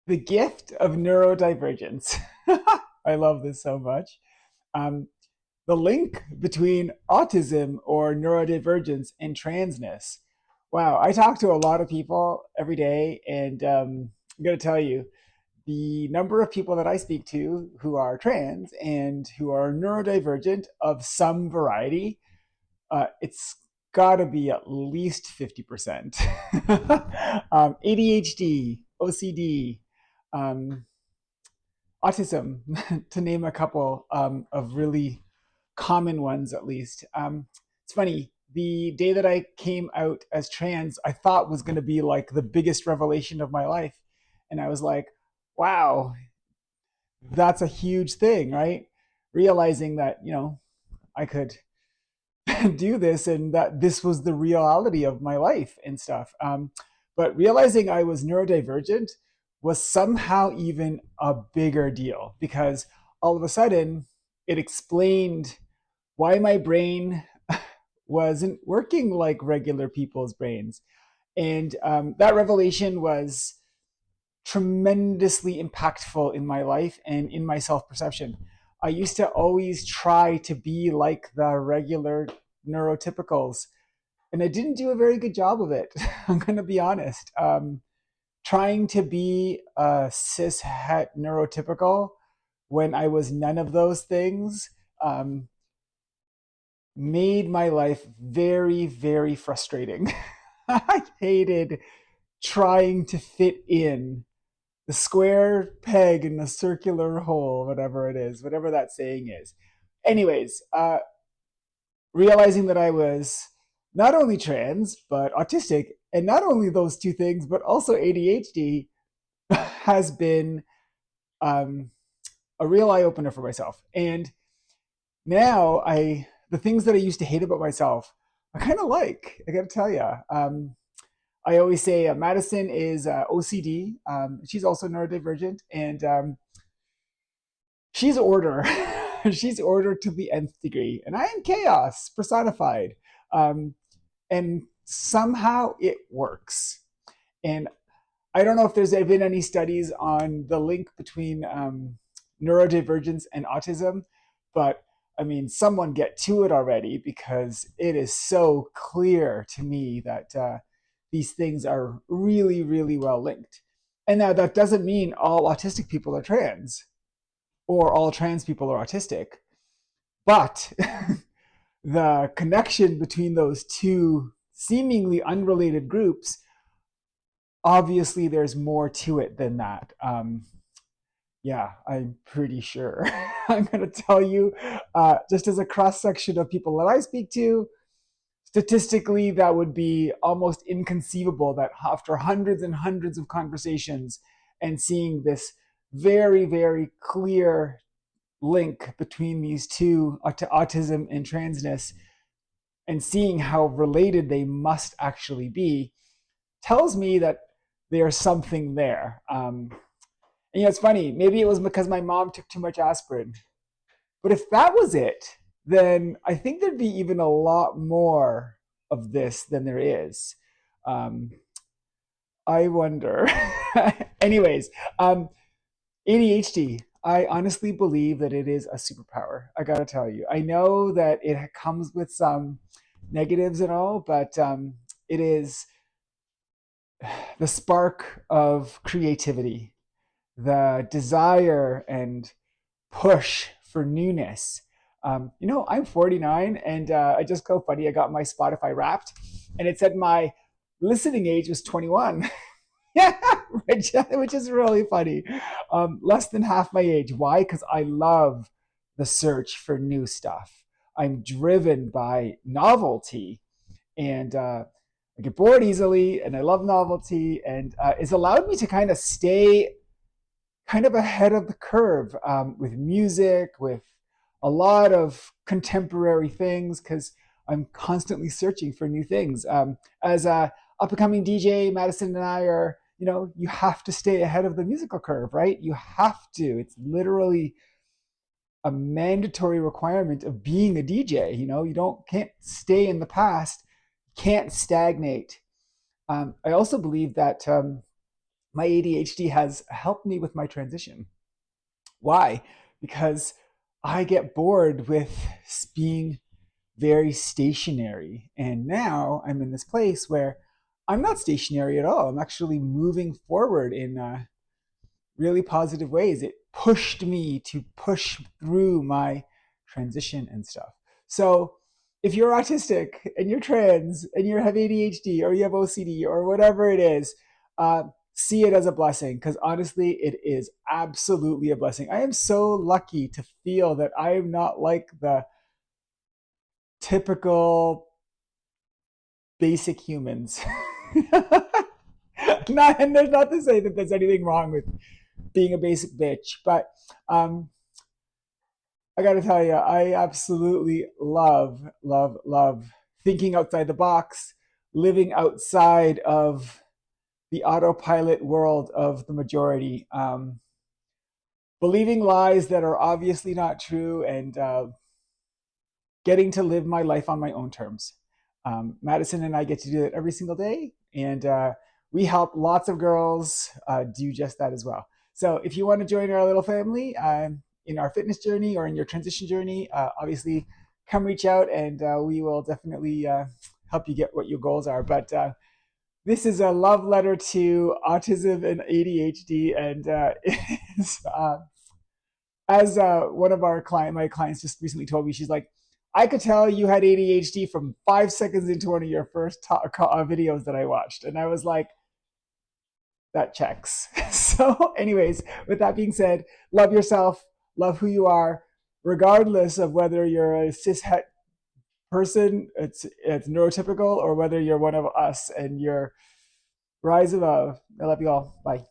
The gift of neurodivergence. I love this so much. Um, the link between autism or neurodivergence and transness. Wow, I talk to a lot of people every day, and I'm going to tell you the number of people that I speak to who are trans and who are neurodivergent of some variety, it's got to be at least 50%. ADHD, OCD, um, autism, to name a couple of really common ones, at least. It's funny. The day that I came out as trans, I thought was going to be like the biggest revelation of my life. And I was like, wow, that's a huge thing, right? Realizing that, I could do this and that this was the reality of my life and stuff. But realizing I was neurodivergent was somehow even a bigger deal because all of a sudden it explained why my brain wasn't working like regular people's brains. And that revelation was tremendously impactful in my life and in my self perception. I used to always try to be like the regular neurotypicals, and I didn't do a very good job of it. I'm going to be honest. Trying to be a cis het neurotypical when I was none of those things um, made my life very, very frustrating. I hated trying to fit in the square peg in the circular hole, whatever it is, whatever that saying is. Anyways, realizing that I was not only trans, but autistic, and not only those two things, but also ADHD has been um, a real eye opener for myself. And now the things that I used to hate about myself, I kind of like, I gotta tell you. I always say Madison is OCD. She's also neurodivergent, and she's order. She's order to the nth degree, and I am chaos personified. Um, and somehow it works. And I don't know if there's been any studies on the link between neurodivergence and autism, but I mean, someone get to it already because it is so clear to me that these things are really, really well linked. And now that doesn't mean all autistic people are trans or all trans people are autistic, but the connection between those two seemingly unrelated groups, obviously there's more to it than that. Yeah, I'm pretty sure. I'm going to tell you, just as a cross section of people that I speak to, statistically, that would be almost inconceivable that after hundreds and hundreds of conversations and seeing this very, very clear link between these two, autism and transness, and seeing how related they must actually be, tells me that there's something there. And it's funny, maybe it was because my mom took too much aspirin. But if that was it, then I think there'd be even a lot more of this than there is. Um, I wonder. Anyways, ADHD. I honestly believe that it is a superpower. I gotta tell you. I know that it comes with some negatives and all, but it is the spark of creativity, the desire and push for newness. I'm 49 and I just go funny. I got my Spotify wrapped and it said my listening age was 21. Yeah, which is really funny. Less than half my age. Why? Because I love the search for new stuff. I'm driven by novelty and I get bored easily and I love novelty and it's allowed me to kind of stay kind of ahead of the curve with music, with a lot of contemporary things, because I'm constantly searching for new things. As a up and coming DJ, Madison and I are, you have to stay ahead of the musical curve, right? You have to. It's literally a mandatory requirement of being a DJ. You can't stay in the past, can't stagnate. I also believe that my ADHD has helped me with my transition. Why? Because I get bored with being very stationary. And now I'm in this place where I'm not stationary at all. I'm actually moving forward in really positive ways. It pushed me to push through my transition and stuff. So if you're autistic and you're trans and you have ADHD or you have OCD or whatever it is, see it as a blessing, because honestly, it is absolutely a blessing. I am so lucky to feel that I am not like the typical basic humans. And there's not to say that there's anything wrong with being a basic bitch, but um, I got to tell you, I absolutely love, love, love thinking outside the box, living outside of the autopilot world of the majority, believing lies that are obviously not true, and getting to live my life on my own terms. Madison and I get to do it every single day, and we help lots of girls do just that as well. So if you want to join our little family in our fitness journey or in your transition journey, obviously come reach out, and we will definitely help you get what your goals are. But this is a love letter to autism and ADHD, and as one of my clients just recently told me, she's like, I could tell you had ADHD from 5 seconds into one of your first videos that I watched. And I was like, that checks. So, anyways, with that being said, love yourself, love who you are, regardless of whether you're a cis het person, it's neurotypical, or whether you're one of us and you're rise above. I love you all. Bye.